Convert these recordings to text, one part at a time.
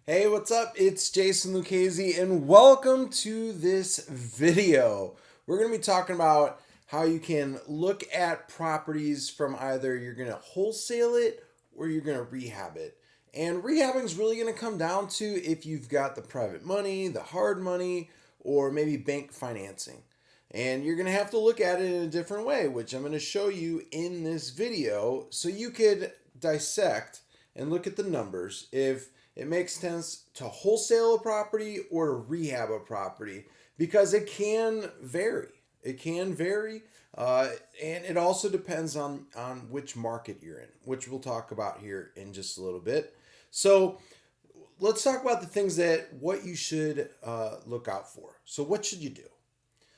Hey, what's up? It's Jason Lucchese, and welcome to this video. We're going to be talking about how you can look at properties from either you're going to wholesale it or you're going to rehab it. And rehabbing is really going to come down to if you've got the private money, the hard money, or maybe bank financing. And you're going to have to look at it in a different way, which I'm going to show you in this video so you could dissect and look at the numbers if it makes sense to wholesale a property or to rehab a property because it can vary. It can vary, and it also depends on which market you're in, which we'll talk about here in just a little bit. So let's talk about the things that what you should look out for. So what should you do?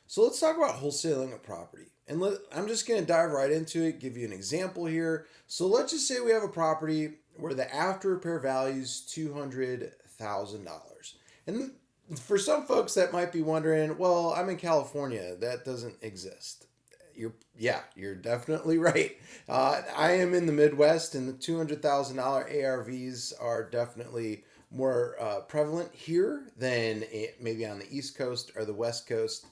So let's talk about wholesaling a property. And I'm just going to dive right into it, give you an example here. So let's just say we have a property where the after repair value is $200,000. And for some folks that might be wondering, well, I'm in California, that doesn't exist. You're definitely right. I am in the Midwest, and the $200,000 ARVs are definitely more prevalent here than maybe on the East Coast or the West Coast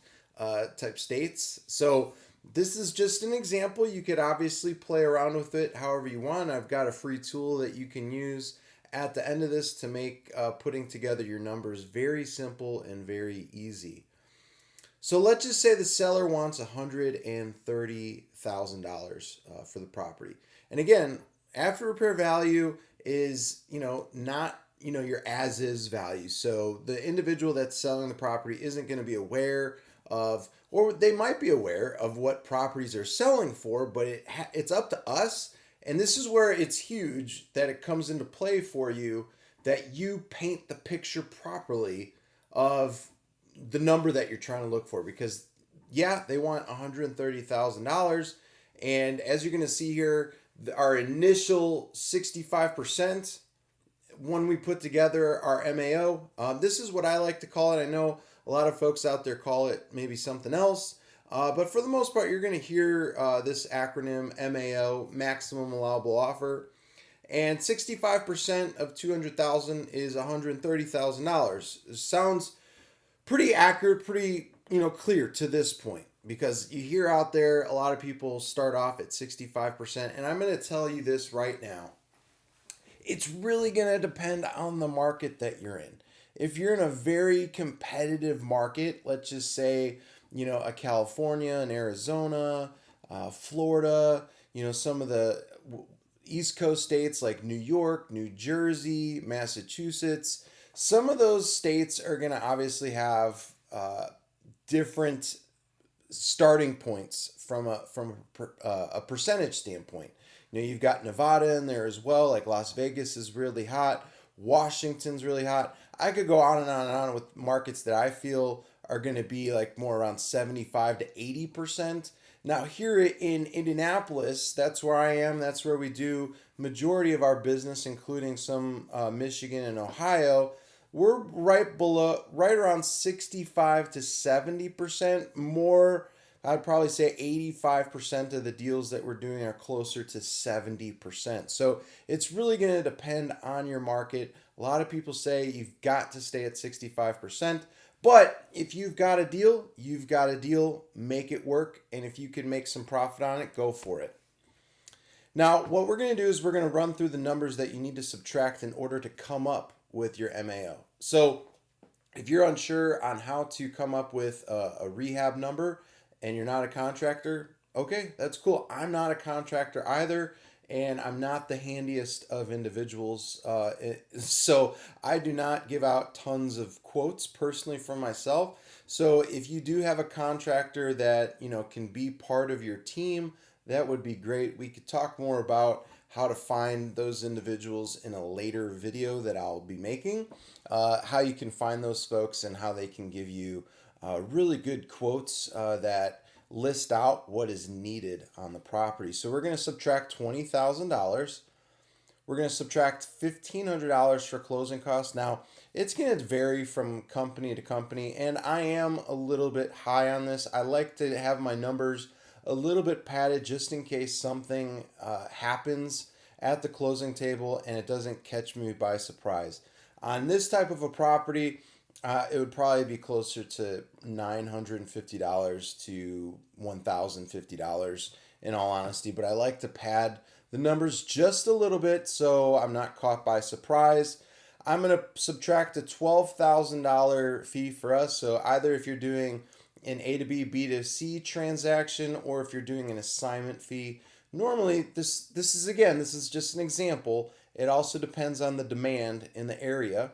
type states. So this is just an example. You could obviously play around with it however you want. I've got a free tool that you can use at the end of this to make putting together your numbers very simple and very easy. So let's just say the seller wants $130,000 for the property. And again, after repair value is, not, your as is value. So the individual that's selling the property isn't going to be aware of, or they might be aware of what properties are selling for, but it's up to us. And this is where it's huge that it comes into play for you, that you paint the picture properly of the number that you're trying to look for, because they want $130,000. And as you're going to see here, our initial 65%, when we put together our MAO, this is what I like to call it. I know a lot of folks out there call it maybe something else. But for the most part, you're going to hear this acronym MAO, maximum allowable offer. And 65% of $200,000 is $130,000. It sounds pretty accurate, pretty clear to this point, because you hear out there a lot of people start off at 65%. And I'm going to tell you this right now. It's really going to depend on the market that you're in. If you're in a very competitive market, let's just say, a California, an Arizona, Florida, some of the East Coast states like New York, New Jersey, Massachusetts, some of those states are going to obviously have different starting points from a percentage standpoint. You've got Nevada in there as well, like Las Vegas is really hot. Washington's really hot. I could go on and on and on with markets that I feel are going to be like more around 75 to 80%. Now here in Indianapolis, that's where I am. That's where we do majority of our business, including some Michigan and Ohio. We're right around 65 to 70%. More, I'd probably say 85% of the deals that we're doing are closer to 70%. So it's really going to depend on your market. A lot of people say you've got to stay at 65%. But if you've got a deal, you've got a deal, make it work. And if you can make some profit on it, go for it. Now, what we're going to do is we're going to run through the numbers that you need to subtract in order to come up with your MAO. So if you're unsure on how to come up with a rehab number and you're not a contractor, okay, that's cool. I'm not a contractor either, and I'm not the handiest of individuals. So I do not give out tons of quotes personally for myself. So if you do have a contractor that, can be part of your team, that would be great. We could talk more about how to find those individuals in a later video that I'll be making, how you can find those folks and how they can give you really good quotes that list out what is needed on the property. So we're going to subtract $20,000. We're going to subtract $1,500 for closing costs. Now, it's going to vary from company to company, and I am a little bit high on this. I like to have my numbers a little bit padded just in case something happens at the closing table and it doesn't catch me by surprise. On this type of a property, it would probably be closer to $950 to $1,050 in all honesty. But I like to pad the numbers just a little bit so I'm not caught by surprise. I'm going to subtract a $12,000 fee for us. So either if you're doing an A to B, B to C transaction, or if you're doing an assignment fee. Normally, this is just an example. It also depends on the demand in the area,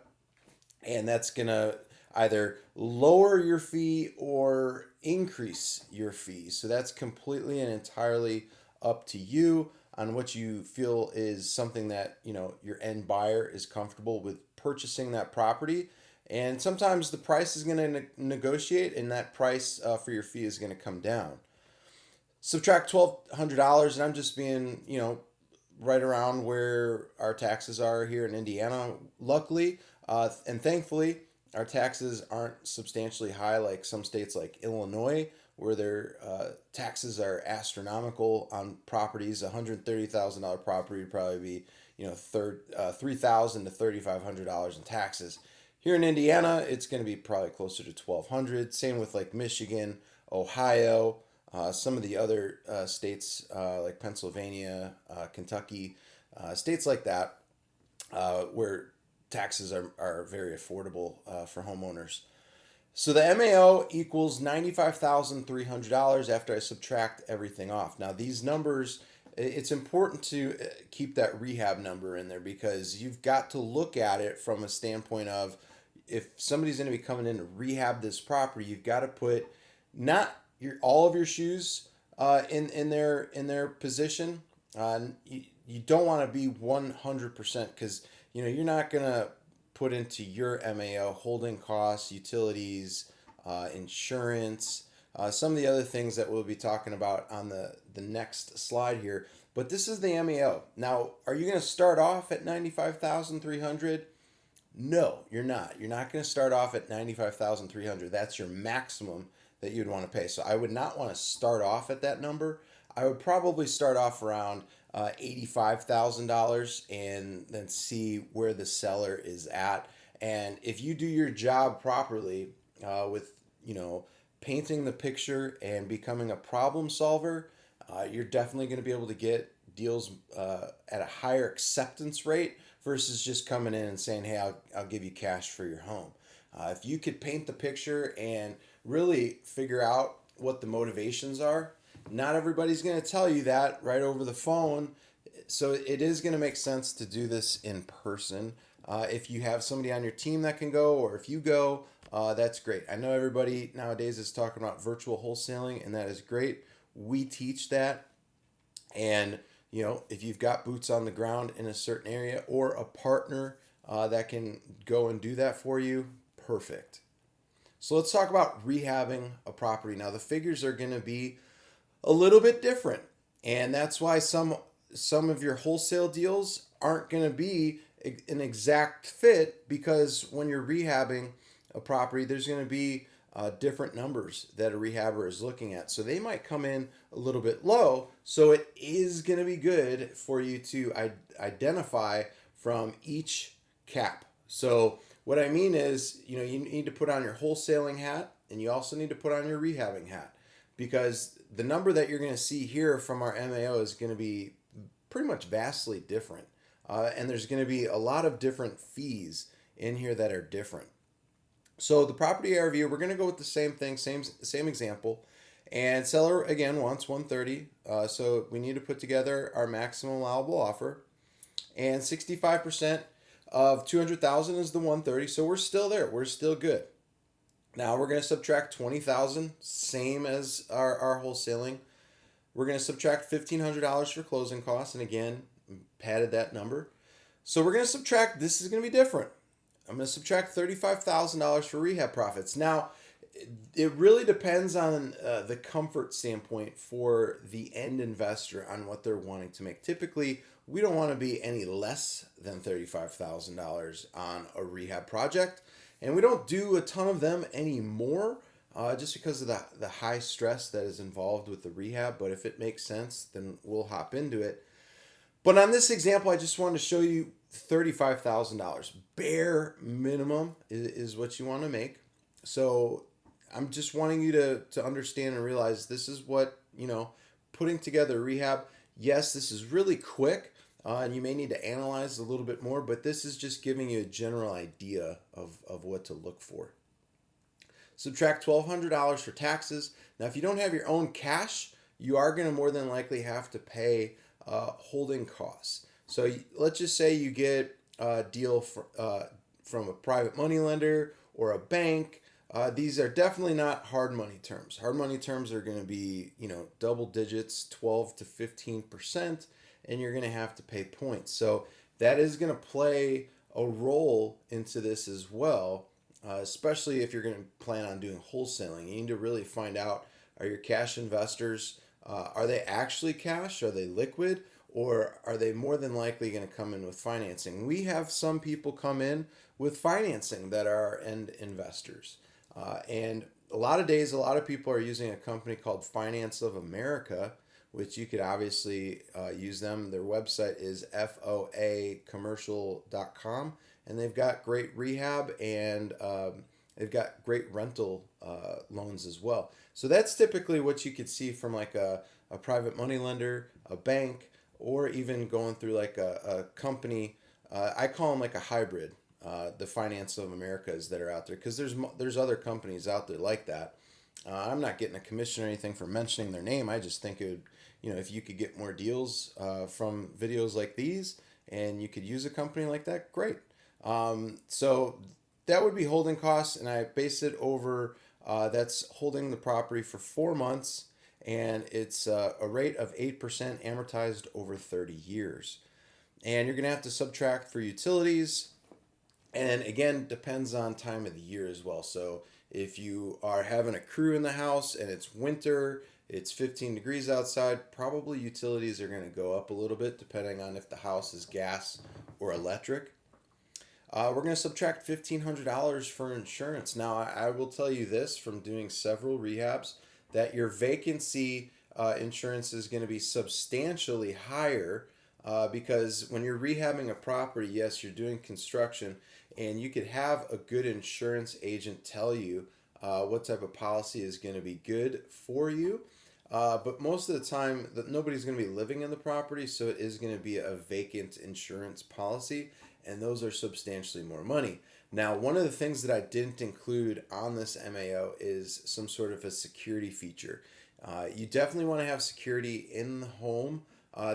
and that's gonna either lower your fee or increase your fee. So that's completely and entirely up to you on what you feel is something that your end buyer is comfortable with purchasing that property. And sometimes the price is going to negotiate, and that price for your fee is going to come down. Subtract $1,200, and I'm just being right around where our taxes are here in Indiana. Luckily, and thankfully, our taxes aren't substantially high like some states like Illinois, where their taxes are astronomical on properties. $130,000 property would probably be $3,000 to $3,500 in taxes. Here in Indiana, it's going to be probably closer to $1,200. Same with like Michigan, Ohio, some of the other states like Pennsylvania, Kentucky, states like that, where taxes are very affordable for homeowners. So the MAO equals $95,300 after I subtract everything off. Now these numbers, it's important to keep that rehab number in there because you've got to look at it from a standpoint of if somebody's going to be coming in to rehab this property, you've got to put not all of your shoes in their position. You don't want to be 100% because you're not going to put into your MAO holding costs, utilities, insurance, some of the other things that we'll be talking about on the next slide here. But this is the MAO. Now, are you going to start off at $95,300? No, you're not. You're not going to start off at $95,300. That's your maximum that you'd want to pay. So I would not want to start off at that number. I would probably start off around $85,000 and then see where the seller is at. And if you do your job properly with painting the picture and becoming a problem solver, you're definitely going to be able to get deals at a higher acceptance rate versus just coming in and saying, hey, I'll give you cash for your home. If you could paint the picture and really figure out what the motivations are, not everybody's going to tell you that right over the phone. So it is going to make sense to do this in person. If you have somebody on your team that can go, or if you go, that's great. I know everybody nowadays is talking about virtual wholesaling, and that is great. We teach that. And, if you've got boots on the ground in a certain area or a partner that can go and do that for you, perfect. So let's talk about rehabbing a property. Now, the figures are going to be a little bit different. And that's why some of your wholesale deals aren't going to be an exact fit, because when you're rehabbing a property, there's going to be different numbers that a rehabber is looking at. So they might come in a little bit low. So it is going to be good for you to identify from each cap. So what I mean is, you need to put on your wholesaling hat, and you also need to put on your rehabbing hat, because the number that you're going to see here from our MAO is going to be pretty much vastly different. And there's going to be a lot of different fees in here that are different. So the property ARV, we're going to go with the same thing, same example. And seller, again, wants 130. So we need to put together our maximum allowable offer. And 65% of 200,000 is the 130. So we're still there. We're still good. Now we're going to subtract 20,000, same as our wholesaling. We're going to subtract $1,500 for closing costs, and again, padded that number. So we're going to subtract, this is going to be different. I'm going to subtract $35,000 for rehab profits. Now, it really depends on the comfort standpoint for the end investor on what they're wanting to make. Typically, we don't want to be any less than $35,000 on a rehab project. And we don't do a ton of them anymore just because of the high stress that is involved with the rehab. But if it makes sense, then we'll hop into it. But on this example, I just wanted to show you $35,000. Bare minimum is what you want to make. So I'm just wanting you to understand and realize this is what, putting together rehab. Yes, this is really quick, and you may need to analyze a little bit more, but this is just giving you a general idea of what to look for. Subtract $1,200 for taxes. Now, if you don't have your own cash, you are going to more than likely have to pay holding costs. So let's just say you get a deal from a private money lender or a bank. These are definitely not hard money terms. Hard money terms are going to be, double digits, 12 to 15%, and you're going to have to pay points. So that is going to play a role into this as well, especially if you're going to plan on doing wholesaling. You need to really find out, are your cash investors, are they actually cash? Are they liquid? Or are they more than likely going to come in with financing? We have some people come in with financing that are end investors. And a lot of days, a lot of people are using a company called Finance of America, which you could obviously use them. Their website is foacommercial.com, and they've got great rehab and they've got great rental loans as well. So that's typically what you could see from like a private money lender, a bank, or even going through like a company. I call them like a hybrid. The Finance of Americas that are out there, because there's other companies out there like that. I'm not getting a commission or anything for mentioning their name. I just think it would, if you could get more deals from videos like these, and you could use a company like that, great. So that would be holding costs, and I base it over that's holding the property for 4 months, and it's a rate of 8% amortized over 30 years. And you're going to have to subtract for utilities. And again, depends on time of the year as well. So if you are having a crew in the house and it's winter, it's 15 degrees outside, probably utilities are going to go up a little bit depending on if the house is gas or electric. We're going to subtract $1,500 for insurance. Now, I will tell you this from doing several rehabs, that your vacancy insurance is going to be substantially higher because when you're rehabbing a property, yes, you're doing construction, and you could have a good insurance agent tell you what type of policy is going to be good for you. But most of the time, nobody's going to be living in the property, so it is going to be a vacant insurance policy, and those are substantially more money. Now, one of the things that I didn't include on this MAO is some sort of a security feature. You definitely want to have security in the home.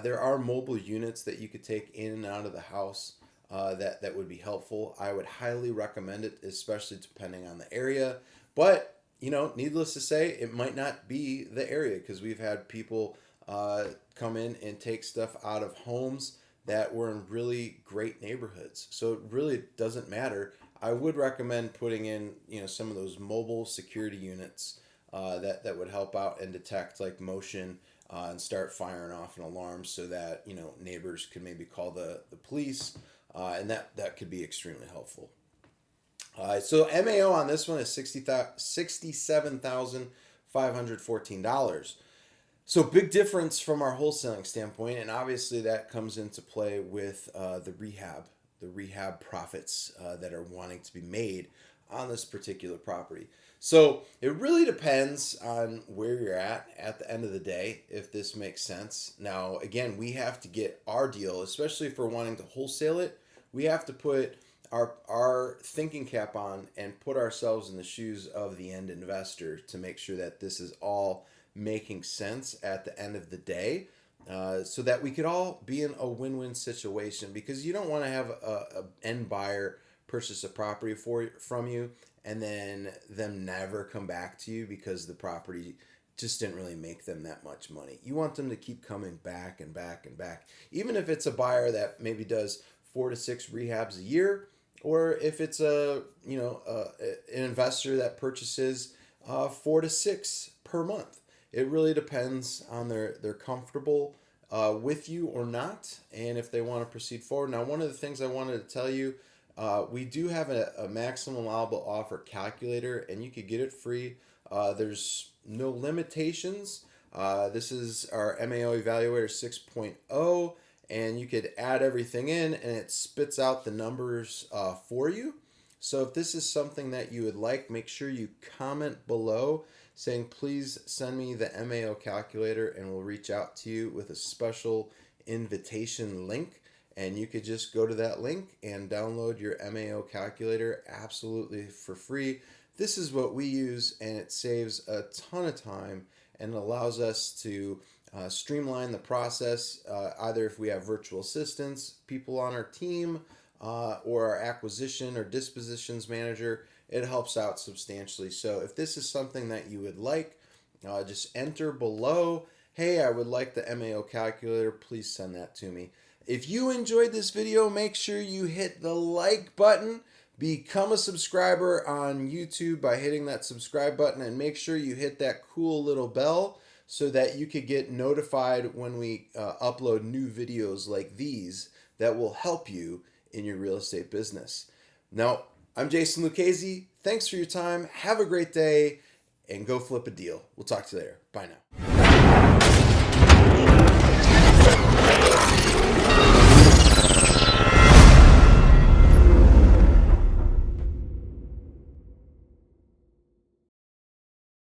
There are mobile units that you could take in and out of the house that would be helpful. I would highly recommend it, especially depending on the area. But, needless to say, it might not be the area, because we've had people come in and take stuff out of homes that were in really great neighborhoods. So it really doesn't matter. I would recommend putting in, some of those mobile security units that would help out and detect like motion and start firing off an alarm so that, neighbors could maybe call the police, and that could be extremely helpful. So MAO on this one is $67,514. So big difference from our wholesaling standpoint, and obviously that comes into play with the rehab profits that are wanting to be made on this particular property. So it really depends on where you're at the end of the day, if this makes sense. Now, again, we have to get our deal, especially if we're wanting to wholesale it. We have to put our thinking cap on and put ourselves in the shoes of the end investor to make sure that this is all making sense at the end of the day, so that we could all be in a win-win situation, because you don't want to have a end buyer purchase a property from you and then them never come back to you because the property just didn't really make them that much money. You want them to keep coming back and back and back, even if it's a buyer that maybe does 4 to 6 rehabs a year, or if it's an investor that purchases 4 to 6 per month. It really depends on they're comfortable with you or not, and if they want to proceed forward. Now, one of the things I wanted to tell you, we do have a maximum allowable offer calculator, and you could get it free. There's no limitations. This is our MAO Evaluator 6.0, and you could add everything in and it spits out the numbers for you. So if this is something that you would like, make sure you comment below saying, please send me the MAO calculator, and we'll reach out to you with a special invitation link. And you could just go to that link and download your MAO calculator absolutely for free. This is what we use, and it saves a ton of time and allows us to streamline the process, either if we have virtual assistants, people on our team, or our acquisition or dispositions manager. It helps out substantially. So if this is something that you would like, just enter below, hey, I would like the MAO calculator, please send that to me. If you enjoyed this video, make sure you hit the like button. Become a subscriber on YouTube by hitting that subscribe button, and make sure you hit that cool little bell so that you could get notified when we upload new videos like these that will help you in your real estate business. Now, I'm Jason Lucchese. Thanks for your time. Have a great day and go flip a deal. We'll talk to you later. Bye now.